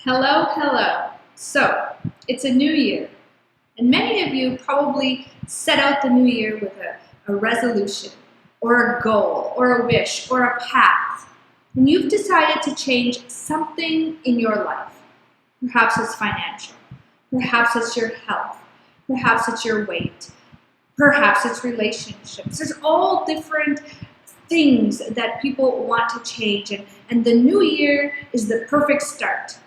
Hello, hello. So, it's a new year, and many of you probably set out the new year with a resolution, or a goal, or a wish, or a path. And you've decided to change something in your life. Perhaps it's financial, perhaps it's your health, perhaps it's your weight, perhaps it's relationships. There's all different things that people want to change, and the new year is the perfect start.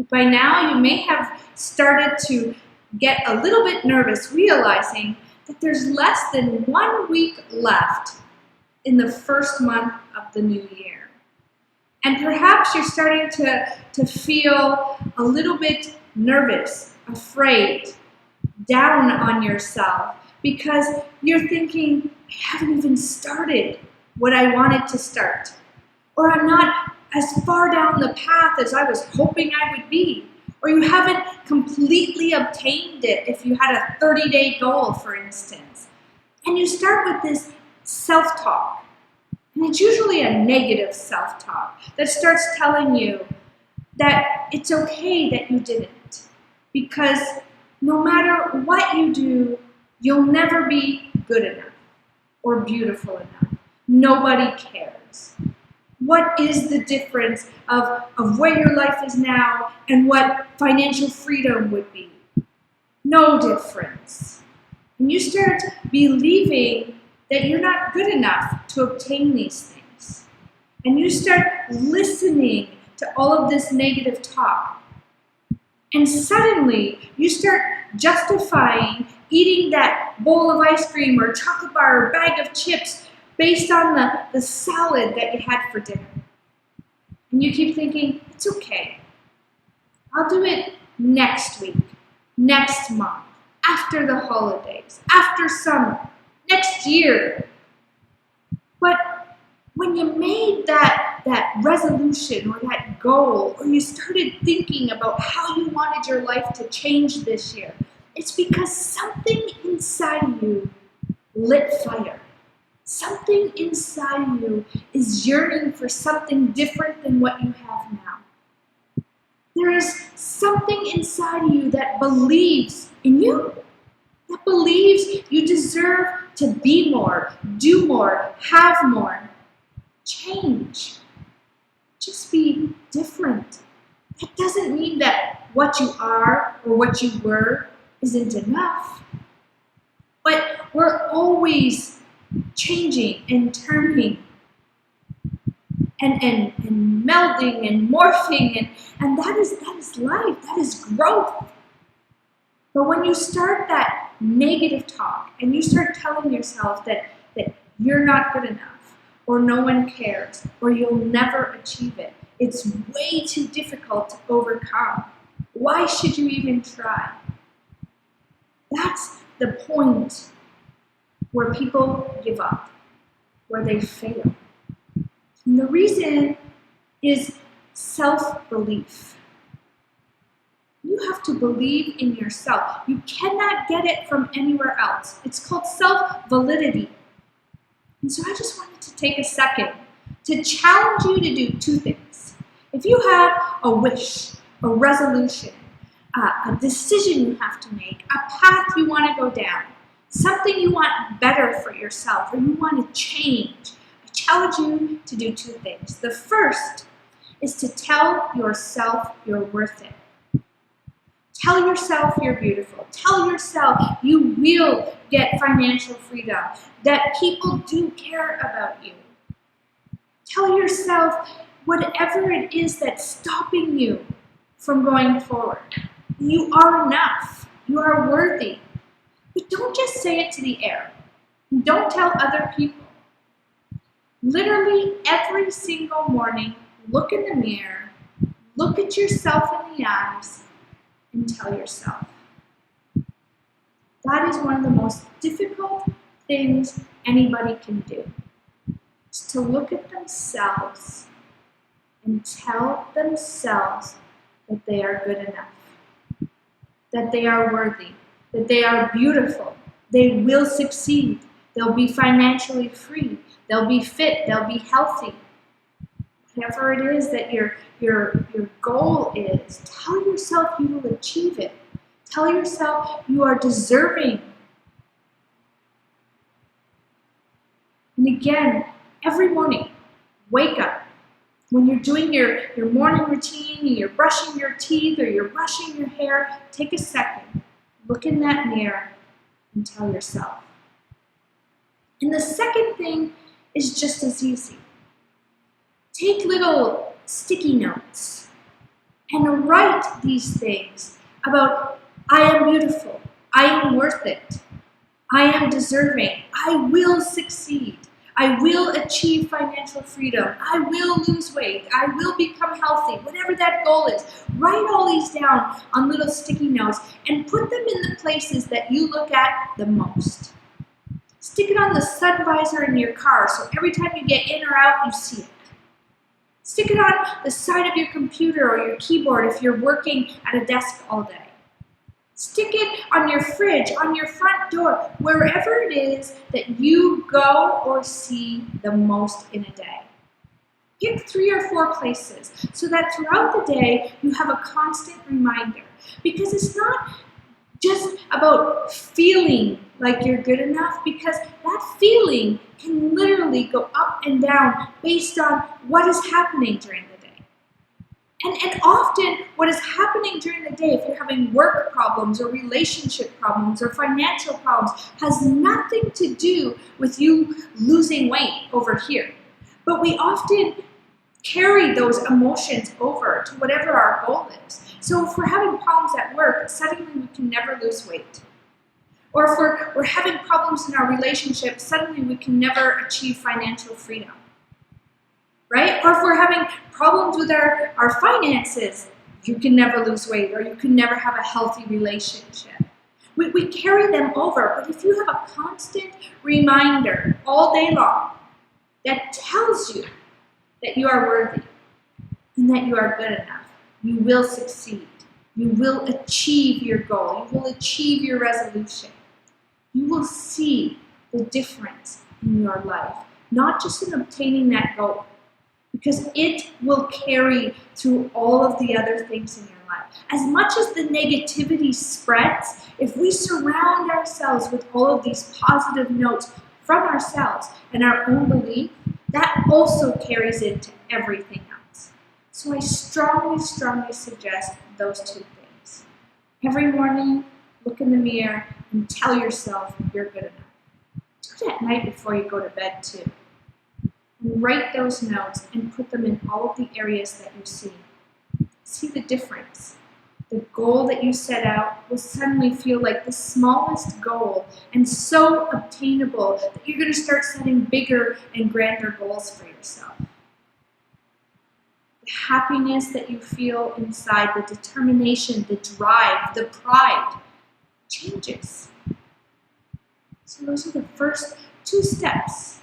By now, you may have started to get a little bit nervous, realizing that there's less than 1 week left in the first month of the new year. And perhaps you're starting to feel a little bit nervous, afraid, down on yourself, because you're thinking, I haven't even started what I wanted to start. Or I'm not as far down the path as I was hoping I would be. Or you haven't completely obtained it if you had a 30-day goal, for instance. And you start with this self-talk. And it's usually a negative self-talk that starts telling you that it's okay that you didn't. Because no matter what you do, you'll never be good enough or beautiful enough. Nobody cares. What is the difference of where your life is now and what financial freedom would be? No difference. And you start believing that you're not good enough to obtain these things. And you start listening to all of this negative talk. And suddenly, you start justifying eating that bowl of ice cream or chocolate bar or bag of chips based on the salad that you had for dinner. And you keep thinking, it's okay. I'll do it next week, next month, after the holidays, after summer, next year. But when you made that resolution or that goal, or you started thinking about how you wanted your life to change this year, it's because something inside of you lit fire. Something inside you is yearning for something different than what you have now. There is something inside of you that believes in you, that believes you deserve to be more, do more, have more. Change. Just be different. That doesn't mean that what you are or what you were isn't enough. But we're always changing and turning and melding and morphing, and that is life, that is growth. But when you start that negative talk and you start telling yourself that you're not good enough, or no one cares, or you'll never achieve it, it's way too difficult to overcome. Why should you even try? That's the point where people give up, where they fail. And the reason is self-belief. You have to believe in yourself. You cannot get it from anywhere else. It's called self-validity. And so I just wanted to take a second to challenge you to do two things. If you have a wish, a resolution, a decision you have to make, a path you want to go down, something you want better for yourself, or you want to change, I challenge you to do two things. The first is to tell yourself you're worth it. Tell yourself you're beautiful. Tell yourself you will get financial freedom, that people do care about you. Tell yourself whatever it is that's stopping you from going forward. You are enough. You are worthy. But don't just say it to the air. Don't tell other people. Literally every single morning, look in the mirror, look at yourself in the eyes, and tell yourself. That is one of the most difficult things anybody can do. Is to look at themselves and tell themselves that they are good enough, that they are worthy, that they are beautiful, they will succeed, they'll be financially free, they'll be fit, they'll be healthy. Whatever it is that your goal is, tell yourself you will achieve it. Tell yourself you are deserving. And again, every morning, wake up. When you're doing your morning routine, you're brushing your teeth or you're brushing your hair, take a second, look in that mirror and tell yourself. And the second thing is just as easy. Take little sticky notes and write these things about, I am beautiful, I am worth it, I am deserving, I will succeed, I will achieve financial freedom, I will lose weight, I will become healthy, whatever that goal is. Write all these down on little sticky notes and put them in the places that you look at the most. Stick it on the sun visor in your car so every time you get in or out, you see it. Stick it on the side of your computer or your keyboard if you're working at a desk all day. Stick it on your fridge, on your front door, wherever it is that you go or see the most in a day. Pick 3 or 4 places so that throughout the day you have a constant reminder. Because it's not just about feeling like you're good enough, because that feeling can literally go up and down based on what is happening during the day. And often what is happening during the day, if you're having work problems or relationship problems or financial problems, has nothing to do with you losing weight over here. But we often carry those emotions over to whatever our goal is. So if we're having problems at work, suddenly we can never lose weight. Or if we're having problems in our relationship, suddenly we can never achieve financial freedom. Right? Or if we're having problems with our finances, you can never lose weight or you can never have a healthy relationship. We carry them over, but if you have a constant reminder all day long that tells you that you are worthy and that you are good enough, you will succeed. You will achieve your goal. You will achieve your resolution. You will see the difference in your life, not just in obtaining that goal, because it will carry through all of the other things in your life. As much as the negativity spreads, if we surround ourselves with all of these positive notes from ourselves and our own belief, that also carries into everything else. So I strongly, strongly suggest those 2 things. Every morning, look in the mirror and tell yourself you're good enough. Do it at night before you go to bed too. And write those notes and put them in all of the areas that you see. See the difference. The goal that you set out will suddenly feel like the smallest goal and so obtainable that you're going to start setting bigger and grander goals for yourself. The happiness that you feel inside, the determination, the drive, the pride changes. So those are the first 2 steps.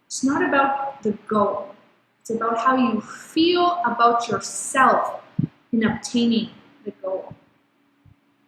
It's not about the goal. It's about how you feel about yourself in obtaining the goal.